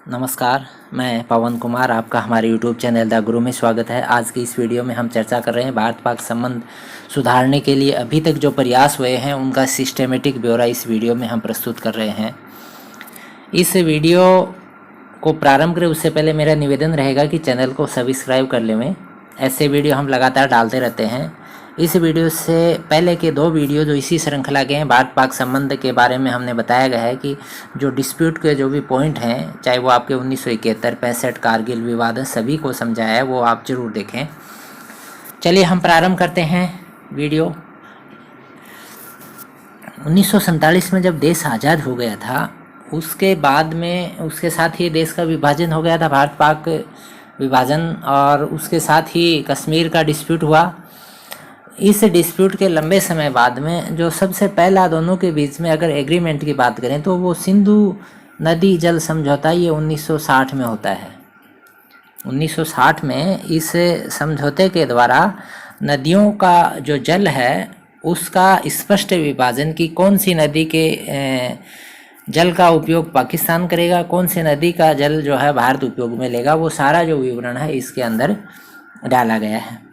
नमस्कार, मैं पवन कुमार, आपका हमारे यूट्यूब चैनल द गुरु में स्वागत है। आज की इस वीडियो में हम चर्चा कर रहे हैं भारत पाक संबंध सुधारने के लिए अभी तक जो प्रयास हुए हैं उनका सिस्टेमेटिक ब्यौरा इस वीडियो में हम प्रस्तुत कर रहे हैं। इस वीडियो को प्रारंभ करें उससे पहले मेरा निवेदन रहेगा कि चैनल को सब्सक्राइब कर लें। ऐसे वीडियो हम लगातार डालते रहते हैं। इस वीडियो से पहले के 2 वीडियो जो इसी श्रृंखला के हैं, भारत पाक संबंध के बारे में हमने बताया गया है कि जो डिस्प्यूट के जो भी पॉइंट हैं, चाहे वो आपके 1971, 65, कारगिल विवाद, सभी को समझाया है, वो आप ज़रूर देखें। चलिए हम प्रारंभ करते हैं वीडियो। 1947 में जब देश आज़ाद हो गया था, उसके बाद में उसके साथ ही देश का विभाजन हो गया था, भारत पाक विभाजन, और उसके साथ ही कश्मीर का डिस्प्यूट हुआ। इस डिस्प्यूट के लंबे समय बाद में जो सबसे पहला दोनों के बीच में अगर एग्रीमेंट की बात करें तो वो सिंधु नदी जल समझौता, ये 1960 में होता है। 1960 में इस समझौते के द्वारा नदियों का जो जल है उसका स्पष्ट विभाजन की कौन सी नदी के जल का उपयोग पाकिस्तान करेगा, कौन सी नदी का जल जो है भारत उपयोग में लेगा, वो सारा जो विवरण है इसके अंदर डाला गया है।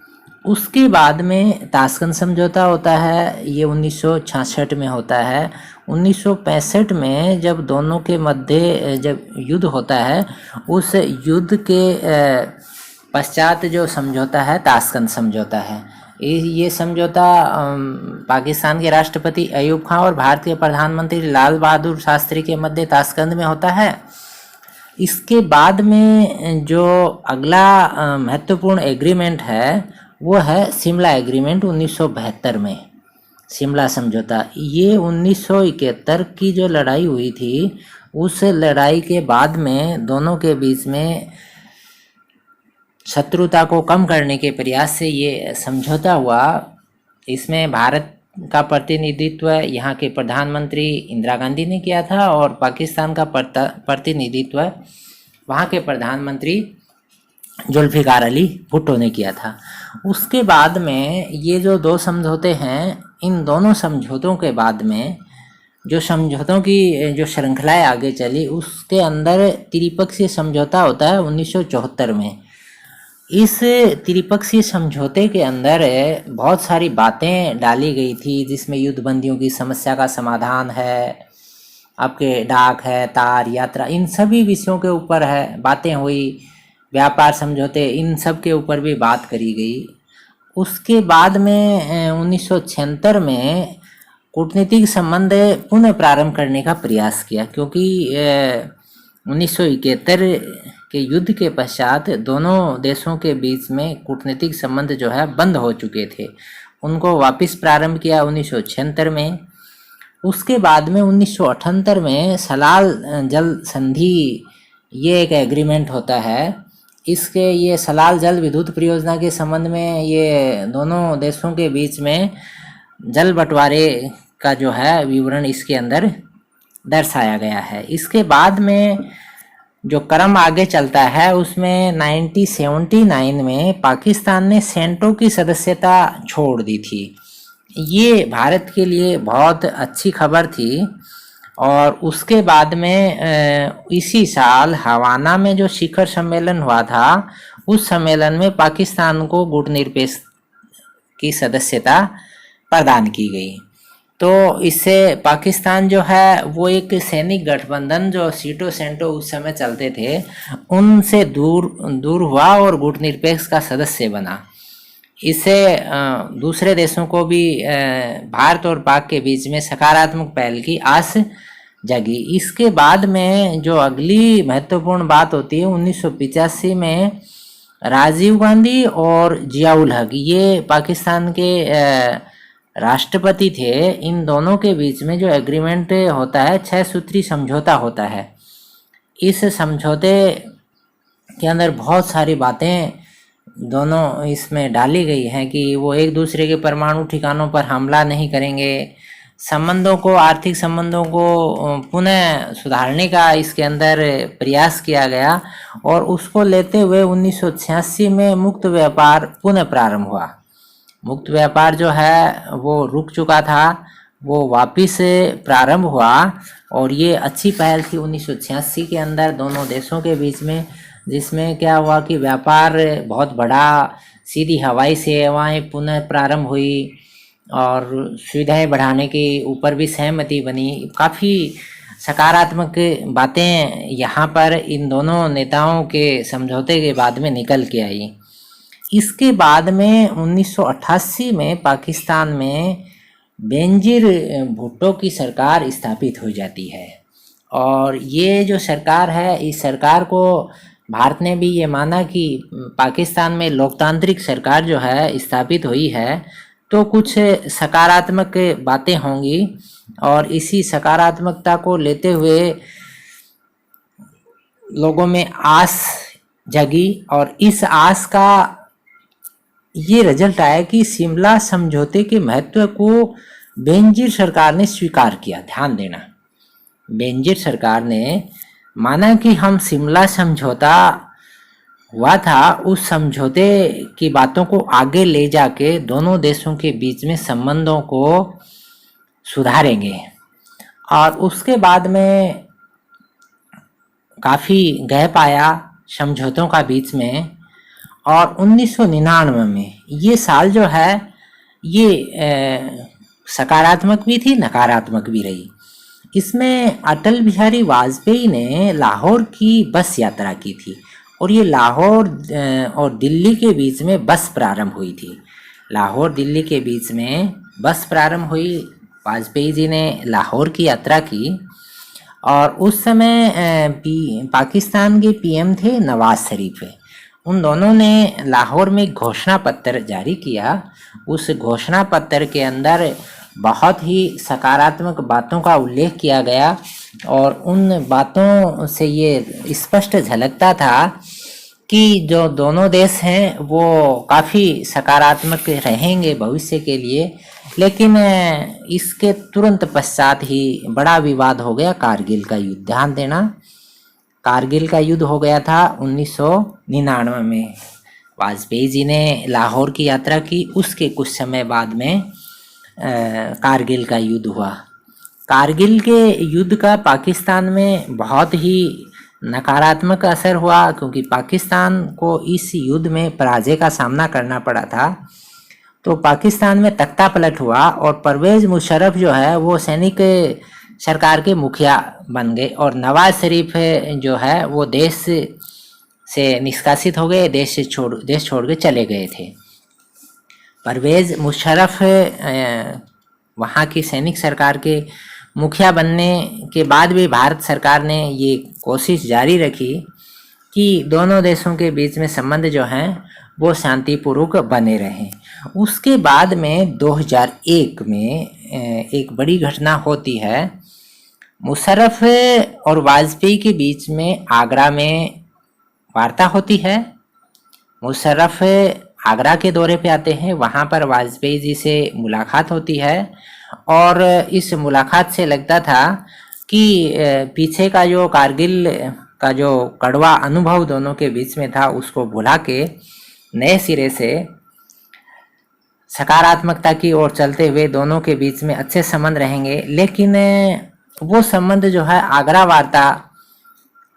उसके बाद में ताशकंद समझौता होता है, ये 1966 में होता है। 1965 में जब दोनों के मध्य जब युद्ध होता है, उस युद्ध के पश्चात जो समझौता है ताशकंद समझौता है। ये समझौता पाकिस्तान के राष्ट्रपति अयूब खान और भारतीय प्रधानमंत्री लाल बहादुर शास्त्री के मध्य ताशकंद में होता है। इसके बाद में जो अगला महत्वपूर्ण एग्रीमेंट है वो है शिमला एग्रीमेंट 1972 में, शिमला समझौता। ये 1971 की जो लड़ाई हुई थी, उस लड़ाई के बाद में दोनों के बीच में शत्रुता को कम करने के प्रयास से ये समझौता हुआ। इसमें भारत का प्रतिनिधित्व यहाँ के प्रधानमंत्री इंदिरा गांधी ने किया था और पाकिस्तान का प्रतिनिधित्व वहाँ के प्रधानमंत्री जुल्फिकार अली भुट्टो ने किया था। उसके बाद में ये जो 2 समझौते हैं, इन दोनों समझौतों के बाद में जो समझौतों की जो श्रृंखलाएँ आगे चली, उसके अंदर त्रिपक्षीय समझौता होता है 1974 में। इस त्रिपक्षीय समझौते के अंदर बहुत सारी बातें डाली गई थी, जिसमें युद्धबंदियों की समस्या का समाधान है, आपके डाक है, तार, यात्रा, इन सभी विषयों के ऊपर है बातें हुई। व्यापार समझौते, इन सब के ऊपर भी बात करी गई। उसके बाद में 1976 में कूटनीतिक संबंध पुनः प्रारंभ करने का प्रयास किया, क्योंकि 1971 के युद्ध के पश्चात दोनों देशों के बीच में कूटनीतिक संबंध जो है बंद हो चुके थे। उनको वापस प्रारंभ किया 1976 में। उसके बाद में 1978 में सलाल जल संधि, ये एक एग्रीमेंट होता है। इसके ये सलाल जल विद्युत परियोजना के संबंध में ये दोनों देशों के बीच में जल बंटवारे का जो है विवरण इसके अंदर दर्शाया गया है। इसके बाद में जो क्रम आगे चलता है उसमें 1979 में पाकिस्तान ने सेंटो की सदस्यता छोड़ दी थी। ये भारत के लिए बहुत अच्छी खबर थी। और उसके बाद में इसी साल हवाना में जो शिखर सम्मेलन हुआ था, उस सम्मेलन में पाकिस्तान को गुटनिरपेक्ष की सदस्यता प्रदान की गई। तो इससे पाकिस्तान जो है वो एक सैनिक गठबंधन जो सीटो सेंटो उस समय चलते थे, उनसे दूर हुआ और गुटनिरपेक्ष का सदस्य बना। इससे दूसरे देशों को भी भारत और पाक के बीच में सकारात्मक पहल की आस जगी। इसके बाद में जो अगली महत्वपूर्ण बात होती है, 1985 में राजीव गांधी और जियाउल हक, ये पाकिस्तान के राष्ट्रपति थे। इन दोनों के बीच में जो एग्रीमेंट होता है, 6 सूत्री समझौता होता है। इस समझौते के अंदर बहुत सारी बातें दोनों इसमें डाली गई हैं कि वो एक दूसरे के परमाणु ठिकानों पर हमला नहीं करेंगे, संबंधों को, आर्थिक संबंधों को पुनः सुधारने का इसके अंदर प्रयास किया गया। और उसको लेते हुए 1986 में मुक्त व्यापार पुनः प्रारंभ हुआ। मुक्त व्यापार जो है वो रुक चुका था, वो वापिस प्रारंभ हुआ और ये अच्छी पहल थी 1986 के अंदर दोनों देशों के बीच में, जिसमें क्या हुआ कि व्यापार बहुत बढ़ा, सीधी हवाई सेवाएं पुनः प्रारंभ हुई और सुविधाएं बढ़ाने के ऊपर भी सहमति बनी। काफ़ी सकारात्मक बातें यहाँ पर इन दोनों नेताओं के समझौते के बाद में निकल के आई। इसके बाद में 1988 में पाकिस्तान में बेनजीर भुट्टो की सरकार स्थापित हो जाती है और ये जो सरकार है, इस सरकार को भारत ने भी ये माना कि पाकिस्तान में लोकतांत्रिक सरकार जो है स्थापित हुई है तो कुछ सकारात्मक बातें होंगी और इसी सकारात्मकता को लेते हुए लोगों में आस जगी और इस आस का ये रिजल्ट आया कि शिमला समझौते के महत्व को बेनजीर सरकार ने स्वीकार किया। ध्यान देना, बेनजीर सरकार ने माना कि हम शिमला समझौता हुआ था, उस समझौते की बातों को आगे ले जाके दोनों देशों के बीच में संबंधों को सुधारेंगे और उसके बाद में काफ़ी गैप आया समझौतों का बीच में और 1999 में ये साल जो है ये सकारात्मक भी थी, नकारात्मक भी रही। इसमें अटल बिहारी वाजपेयी ने लाहौर की बस यात्रा की थी और ये लाहौर और दिल्ली के बीच में बस प्रारंभ हुई थी। लाहौर दिल्ली के बीच में बस प्रारंभ हुई, वाजपेयी जी ने लाहौर की यात्रा की और उस समय पाकिस्तान के पीएम थे नवाज शरीफ। उन दोनों ने लाहौर में घोषणा पत्र जारी किया। उस घोषणा पत्र के अंदर बहुत ही सकारात्मक बातों का उल्लेख किया गया और उन बातों से ये स्पष्ट झलकता था कि जो दोनों देश हैं वो काफ़ी सकारात्मक रहेंगे भविष्य के लिए। लेकिन इसके तुरंत पश्चात ही बड़ा विवाद हो गया, कारगिल का युद्ध। ध्यान देना, कारगिल का युद्ध हो गया था 1999 में। वाजपेयी जी ने लाहौर की यात्रा की, उसके कुछ समय बाद में कारगिल का युद्ध हुआ। कारगिल के युद्ध का पाकिस्तान में बहुत ही नकारात्मक असर हुआ क्योंकि पाकिस्तान को इस युद्ध में पराजय का सामना करना पड़ा था। तो पाकिस्तान में तख्ता पलट हुआ और परवेज मुशर्रफ जो है वो सैनिक सरकार के मुखिया बन गए और नवाज शरीफ जो है वो देश से निष्कासित हो गए, देश छोड़ के चले गए थे। परवेज मुशर्रफ वहाँ की सैनिक सरकार के मुखिया बनने के बाद भी भारत सरकार ने ये कोशिश जारी रखी कि दोनों देशों के बीच में संबंध जो हैं वो शांतिपूर्वक बने रहें। उसके बाद में 2001 में एक बड़ी घटना होती है। मुशर्रफ और वाजपेयी के बीच में आगरा में वार्ता होती है। मुशर्रफ आगरा के दौरे पे आते हैं, वहाँ पर वाजपेयी जी से मुलाकात होती है और इस मुलाकात से लगता था कि पीछे का जो कारगिल का जो कड़वा अनुभव दोनों के बीच में था उसको भुला के नए सिरे से सकारात्मकता की ओर चलते हुए दोनों के बीच में अच्छे संबंध रहेंगे। लेकिन वो संबंध जो है आगरा वार्ता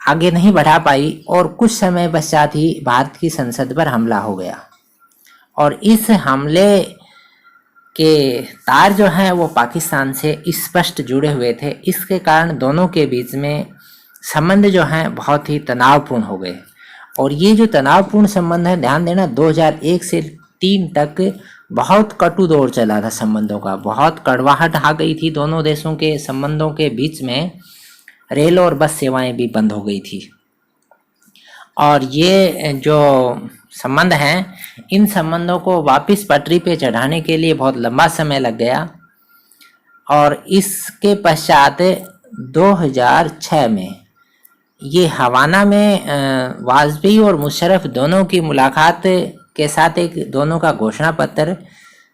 आगे नहीं बढ़ा पाई और कुछ समय पश्चात ही भारत की संसद पर हमला हो गया और इस हमले के तार जो हैं वो पाकिस्तान से स्पष्ट जुड़े हुए थे। इसके कारण दोनों के बीच में संबंध जो हैं बहुत ही तनावपूर्ण हो गए और ये जो तनावपूर्ण संबंध है, ध्यान देना, 2001 से 3 तक बहुत कटु दौर चला था संबंधों का। बहुत कड़वाहट आ गई थी दोनों देशों के संबंधों के बीच में। रेल और बस सेवाएं भी बंद हो गई थी और ये जो संबंध हैं, इन संबंधों को वापस पटरी पे चढ़ाने के लिए बहुत लंबा समय लग गया और इसके पश्चात 2006 में ये हवाना में वाजपेयी और मुशर्रफ दोनों की मुलाकात के साथ एक दोनों का घोषणा पत्र,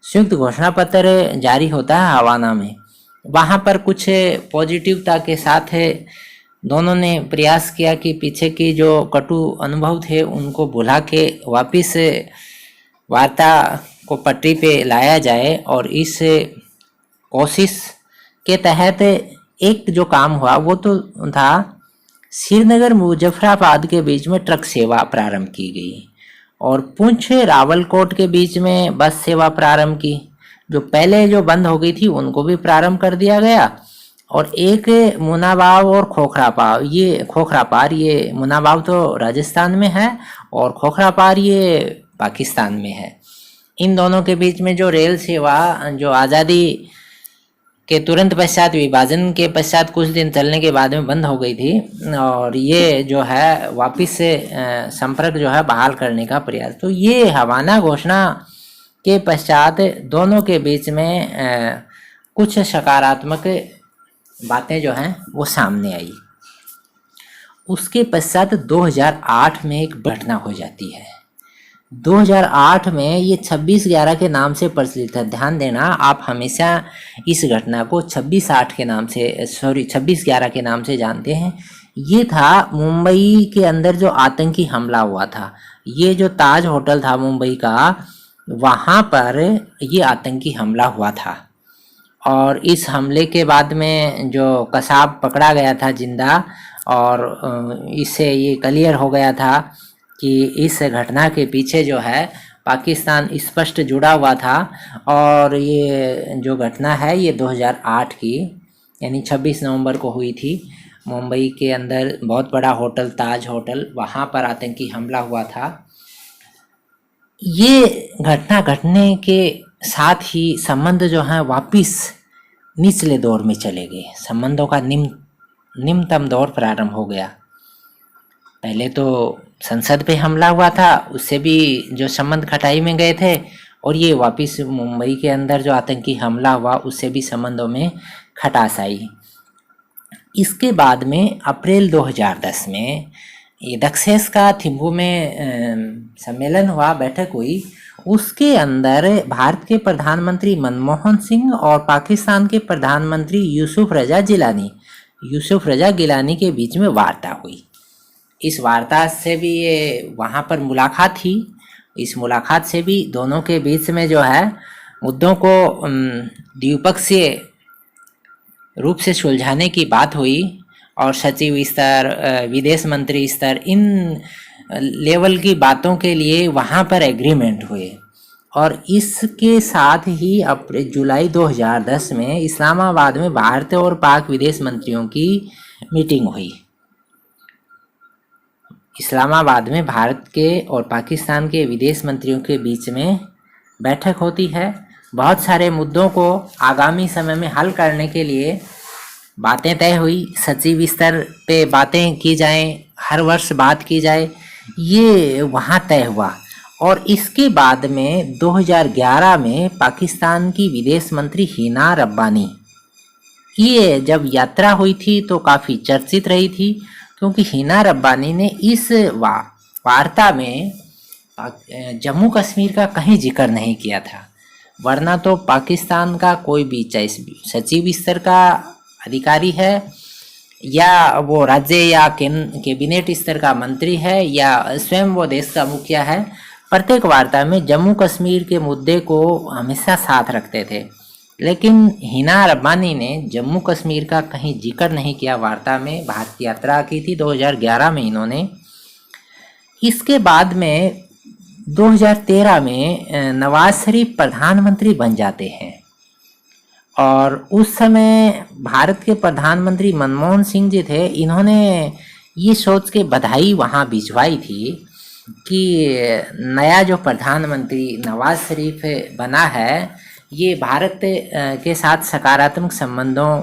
संयुक्त घोषणा पत्र जारी होता है हवाना में। वहाँ पर कुछ पॉजिटिवता के साथ दोनों ने प्रयास किया कि पीछे की जो कटु अनुभव थे उनको भुला के वापस वार्ता को पटरी पे लाया जाए और इस कोशिश के तहत एक जो काम हुआ वो तो था, श्रीनगर मुजफ्फराबाद के बीच में ट्रक सेवा प्रारंभ की गई और पुंछ रावलकोट के बीच में बस सेवा प्रारंभ की। जो पहले जो बंद हो गई थी उनको भी प्रारंभ कर दिया गया। और एक मुनाबाव और खोखरापार, ये मुनाबाव तो राजस्थान में है और खोखरापार ये पाकिस्तान में है। इन दोनों के बीच में जो रेल सेवा जो आज़ादी के तुरंत पश्चात, विभाजन के पश्चात कुछ दिन चलने के बाद में बंद हो गई थी, और ये जो है वापस से संपर्क जो है बहाल करने का प्रयास। तो ये हवाना घोषणा के पश्चात दोनों के बीच में कुछ सकारात्मक बातें जो हैं वो सामने आई। उसके पश्चात 2008 में एक घटना हो जाती है। 2008 में ये 26/11 के नाम से प्रचलित है। ध्यान देना, आप हमेशा इस घटना को 26/8 के नाम से 26/11 के नाम से जानते हैं। ये था मुंबई के अंदर जो आतंकी हमला हुआ था। ये जो ताज होटल था मुंबई का, वहाँ पर ये आतंकी हमला हुआ था और इस हमले के बाद में जो कसाब पकड़ा गया था जिंदा, और इससे ये क्लियर हो गया था कि इस घटना के पीछे जो है पाकिस्तान स्पष्ट जुड़ा हुआ था। और ये जो घटना है ये 2008 की यानी 26 नवंबर को हुई थी। मुंबई के अंदर बहुत बड़ा होटल ताज होटल, वहाँ पर आतंकी हमला हुआ था। ये घटना घटने के साथ ही संबंध जो है वापिस निचले दौर में चले गए। संबंधों का निम्नतम दौर प्रारंभ हो गया। पहले तो संसद पे हमला हुआ था, उससे भी जो संबंध खटाई में गए थे, और ये वापिस मुंबई के अंदर जो आतंकी हमला हुआ उससे भी संबंधों में खटास आई। इसके बाद में अप्रैल 2010 में ये दक्षेस का थिम्पू में सम्मेलन हुआ, बैठक हुई। उसके अंदर भारत के प्रधानमंत्री मनमोहन सिंह और पाकिस्तान के प्रधानमंत्री यूसुफ रजा गिलानी के बीच में वार्ता हुई। इस वार्ता से भी ये वहाँ पर मुलाकात थी। इस मुलाकात से भी दोनों के बीच में जो है मुद्दों को द्विपक्षीय रूप से सुलझाने की बात हुई और सचिव स्तर, विदेश मंत्री स्तर, इन लेवल की बातों के लिए वहाँ पर एग्रीमेंट हुए। और इसके साथ ही जुलाई 2010 में इस्लामाबाद में भारत और पाक विदेश मंत्रियों की मीटिंग हुई। इस्लामाबाद में भारत के और पाकिस्तान के विदेश मंत्रियों के बीच में बैठक होती है। बहुत सारे मुद्दों को आगामी समय में हल करने के लिए बातें तय हुई। सचिव स्तर पे बातें की जाएं, हर वर्ष बात की जाए, ये वहाँ तय हुआ। और इसके बाद में 2011 में पाकिस्तान की विदेश मंत्री हिना रब्बानी, ये जब यात्रा हुई थी तो काफ़ी चर्चित रही थी, क्योंकि हिना रब्बानी ने इस वार्ता में जम्मू कश्मीर का कहीं जिक्र नहीं किया था। वरना तो पाकिस्तान का कोई भी, चाहे सचिव स्तर का अधिकारी है या वो राज्य या कैबिनेट स्तर का मंत्री है या स्वयं वो देश का मुखिया है, प्रत्येक वार्ता में जम्मू कश्मीर के मुद्दे को हमेशा साथ रखते थे। लेकिन हिना रब्बानी ने जम्मू कश्मीर का कहीं जिक्र नहीं किया वार्ता में। भारत की यात्रा की थी 2011 में इन्होंने। इसके बाद में 2013 में नवाज शरीफ प्रधानमंत्री बन जाते हैं और उस समय भारत के प्रधानमंत्री मनमोहन सिंह जी थे। इन्होंने ये सोच के बधाई वहाँ भिजवाई थी कि नया जो प्रधानमंत्री नवाज शरीफ बना है, ये भारत के साथ सकारात्मक संबंधों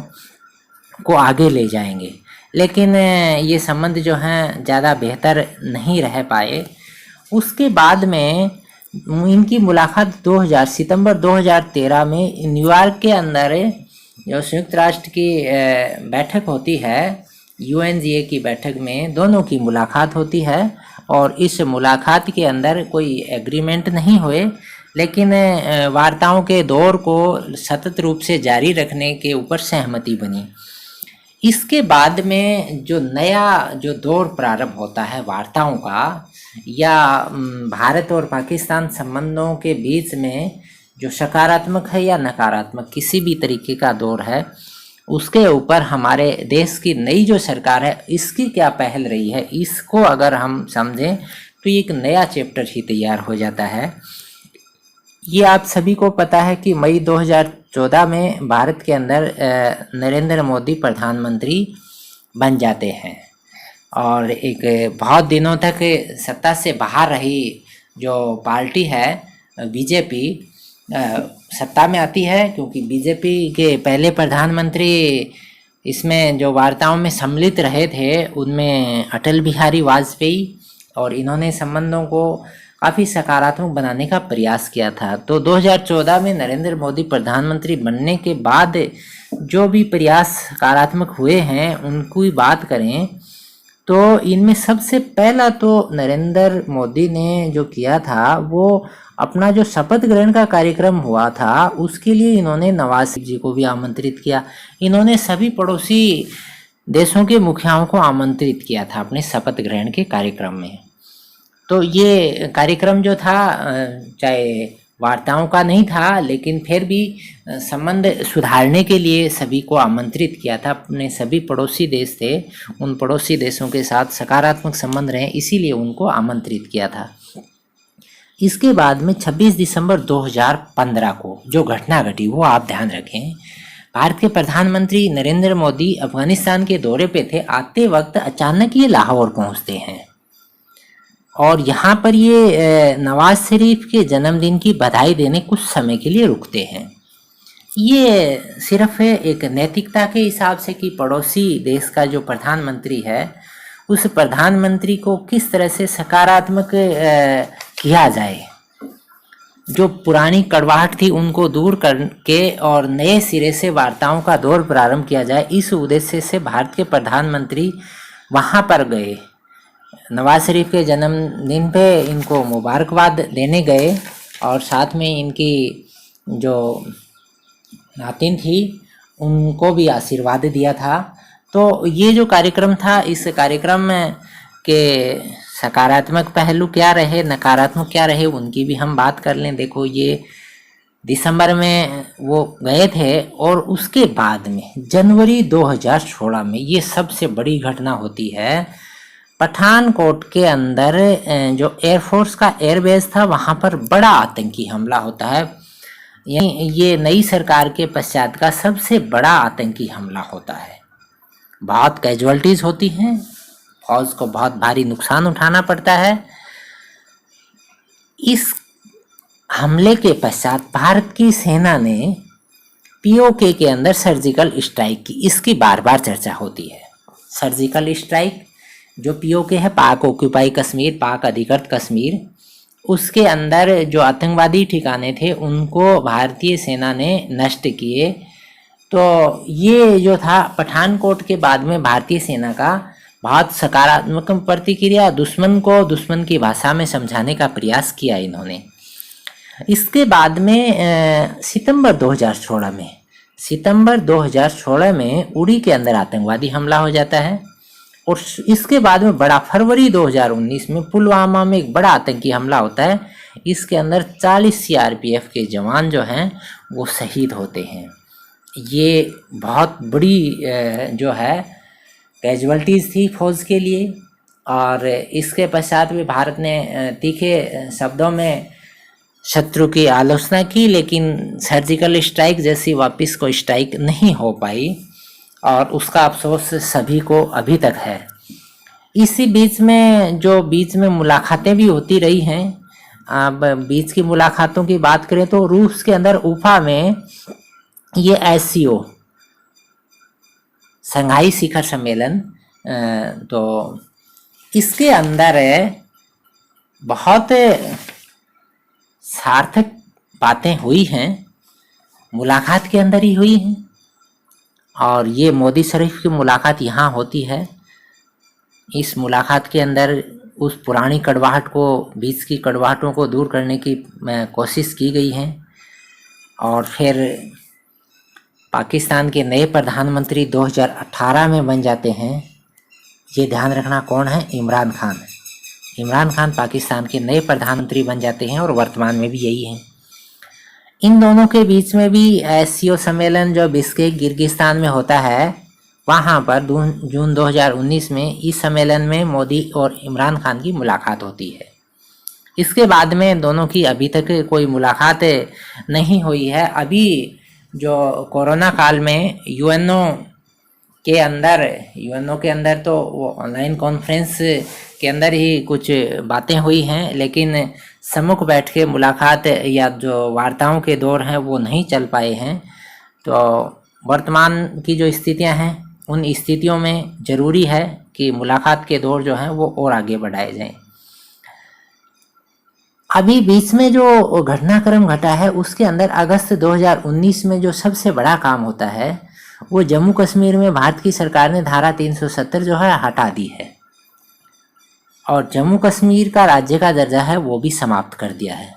को आगे ले जाएंगे। लेकिन ये संबंध जो हैं ज़्यादा बेहतर नहीं रह पाए। उसके बाद में इनकी मुलाकात सितंबर 2013 में न्यूयॉर्क के अंदर जो संयुक्त राष्ट्र की बैठक होती है, UNGA की बैठक में दोनों की मुलाकात होती है। और इस मुलाकात के अंदर कोई एग्रीमेंट नहीं हुए, लेकिन वार्ताओं के दौर को सतत रूप से जारी रखने के ऊपर सहमति बनी। इसके बाद में जो नया जो दौर प्रारंभ होता है वार्ताओं का, या भारत और पाकिस्तान संबंधों के बीच में जो सकारात्मक है या नकारात्मक किसी भी तरीके का दौर है, उसके ऊपर हमारे देश की नई जो सरकार है इसकी क्या पहल रही है, इसको अगर हम समझें तो एक नया चैप्टर ही तैयार हो जाता है। ये आप सभी को पता है कि मई 2014 में भारत के अंदर नरेंद्र मोदी प्रधानमंत्री बन जाते हैं और एक बहुत दिनों तक सत्ता से बाहर रही जो पार्टी है बीजेपी सत्ता में आती है, क्योंकि बीजेपी के पहले प्रधानमंत्री इसमें जो वार्ताओं में सम्मिलित रहे थे उनमें अटल बिहारी वाजपेयी, और इन्होंने संबंधों को काफ़ी सकारात्मक बनाने का प्रयास किया था। तो 2014 में नरेंद्र मोदी प्रधानमंत्री बनने के बाद जो भी प्रयास सकारात्मक हुए हैं उनकी बात करें तो इनमें सबसे पहला तो नरेंद्र मोदी ने जो किया था वो अपना जो शपथ ग्रहण का कार्यक्रम हुआ था उसके लिए इन्होंने नवाज शरीफ जी को भी आमंत्रित किया। इन्होंने सभी पड़ोसी देशों के मुखियाओं को आमंत्रित किया था अपने शपथ ग्रहण के कार्यक्रम में। तो ये कार्यक्रम जो था चाहे वार्ताओं का नहीं था लेकिन फिर भी संबंध सुधारने के लिए सभी को आमंत्रित किया था। अपने सभी पड़ोसी देश थे, उन पड़ोसी देशों के साथ सकारात्मक संबंध रहे, इसीलिए उनको आमंत्रित किया था। इसके बाद में 26 दिसंबर 2015 को जो घटना घटी वो आप ध्यान रखें। भारत के प्रधानमंत्री नरेंद्र मोदी अफगानिस्तान के दौरे पे थे, आते वक्त अचानक ये लाहौर पहुंचते हैं और यहाँ पर ये नवाज शरीफ के जन्मदिन की बधाई देने कुछ समय के लिए रुकते हैं। ये सिर्फ एक नैतिकता के हिसाब से कि पड़ोसी देश का जो प्रधानमंत्री है उस प्रधानमंत्री को किस तरह से सकारात्मक किया जाए, जो पुरानी कड़वाहट थी उनको दूर करके और नए सिरे से वार्ताओं का दौर प्रारंभ किया जाए, इस उद्देश्य से भारत के प्रधानमंत्री वहाँ पर गए। नवाज शरीफ के जन्मदिन पे इनको मुबारकबाद देने गए और साथ में इनकी जो नातिन थी उनको भी आशीर्वाद दिया था। तो ये जो कार्यक्रम था, इस कार्यक्रम के सकारात्मक पहलू क्या रहे, नकारात्मक क्या रहे, उनकी भी हम बात कर लें। देखो, ये दिसंबर में वो गए थे और उसके बाद में जनवरी 2016 में ये सबसे बड़ी घटना होती है। पठानकोट के अंदर जो एयरफोर्स का एयरबेस था वहाँ पर बड़ा आतंकी हमला होता है। ये नई सरकार के पश्चात का सबसे बड़ा आतंकी हमला होता है। बहुत कैजुअल्टीज होती हैं, फौज को बहुत भारी नुकसान उठाना पड़ता है। इस हमले के पश्चात भारत की सेना ने पीओके के अंदर सर्जिकल स्ट्राइक की, इसकी बार बार चर्चा होती है। सर्जिकल स्ट्राइक जो पीओके है, पाक ऑक्यूपाई कश्मीर, पाक अधिकृत कश्मीर, उसके अंदर जो आतंकवादी ठिकाने थे उनको भारतीय सेना ने नष्ट किए। तो ये जो था पठानकोट के बाद में भारतीय सेना का बहुत सकारात्मक प्रतिक्रिया, दुश्मन को दुश्मन की भाषा में समझाने का प्रयास किया इन्होंने। इसके बाद में सितंबर 2016 में उड़ी के अंदर आतंकवादी हमला हो जाता है और इसके बाद में बड़ा फरवरी 2019 में पुलवामा में एक बड़ा आतंकी हमला होता है। इसके अंदर 40 सीआरपीएफ के जवान जो हैं वो शहीद होते हैं। ये बहुत बड़ी जो है कैजुअल्टीज़ थी फौज के लिए। और इसके पश्चात भी भारत ने तीखे शब्दों में शत्रु की आलोचना की, लेकिन सर्जिकल स्ट्राइक जैसी वापस कोई स्ट्राइक नहीं हो पाई और उसका अफसोस सभी को अभी तक है। इसी बीच में मुलाकातें भी होती रही हैं। अब बीच की मुलाकातों की बात करें तो रूस के अंदर उफा में ये एससीओ संघाई शिखर सम्मेलन, तो इसके अंदर बहुत सार्थक बातें हुई हैं, मुलाकात के अंदर ही हुई हैं। और ये मोदी शरीफ की मुलाकात यहाँ होती है। इस मुलाकात के अंदर उस पुरानी कड़वाहट को, बीच की कड़वाहटों को दूर करने की कोशिश की गई है। और फिर पाकिस्तान के नए प्रधानमंत्री 2018 में बन जाते हैं। ये ध्यान रखना कौन है? इमरान खान। इमरान खान पाकिस्तान के नए प्रधानमंत्री बन जाते हैं और वर्तमान में भी यही हैं। इन दोनों के बीच में भी एससीओ सम्मेलन जो बिश्केक किर्गिस्तान में होता है, वहाँ पर जून 2019 में इस सम्मेलन में मोदी और इमरान खान की मुलाकात होती है। इसके बाद में दोनों की अभी तक कोई मुलाकात नहीं हुई है। अभी जो कोरोना काल में यूएनओ के अंदर तो वो ऑनलाइन कॉन्फ्रेंस के अंदर ही कुछ बातें हुई हैं, लेकिन सम्मुख बैठ के मुलाकात या जो वार्ताओं के दौर हैं वो नहीं चल पाए हैं। तो वर्तमान की जो स्थितियां हैं, उन स्थितियों में ज़रूरी है कि मुलाकात के दौर जो हैं वो और आगे बढ़ाए जाएं। अभी बीच में जो घटनाक्रम घटा है उसके अंदर अगस्त 2019 में जो सबसे बड़ा काम होता है वो जम्मू कश्मीर में भारत की सरकार ने धारा 370 जो है हटा दी है और जम्मू कश्मीर का राज्य का दर्जा है वो भी समाप्त कर दिया है।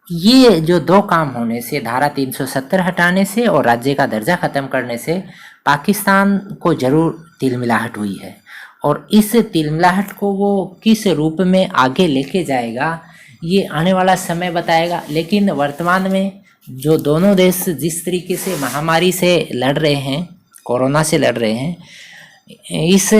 ये जो दो काम होने से, धारा 370 हटाने से और राज्य का दर्जा खत्म करने से, पाकिस्तान को जरूर तिलमिलाहट हुई है और इस तिलमिलाहट को वो किस रूप में आगे लेके जाएगा ये आने वाला समय बताएगा। लेकिन वर्तमान में जो दोनों देश जिस तरीके से महामारी से लड़ रहे हैं, कोरोना से लड़ रहे हैं, इस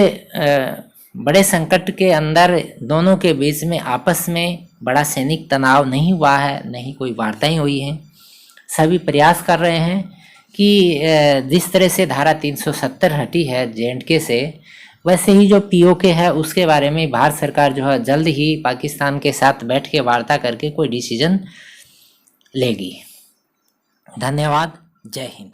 बड़े संकट के अंदर दोनों के बीच में आपस में बड़ा सैनिक तनाव नहीं हुआ है, नहीं कोई वार्ताएं हुई हैं। सभी प्रयास कर रहे हैं कि जिस तरह से धारा 370 हटी है जेएंडके से, वैसे ही जो पीओके है उसके बारे में भारत सरकार जो है जल्द ही पाकिस्तान के साथ बैठ के वार्ता करके कोई डिसीजन लेगी। धन्यवाद। जय हिंद।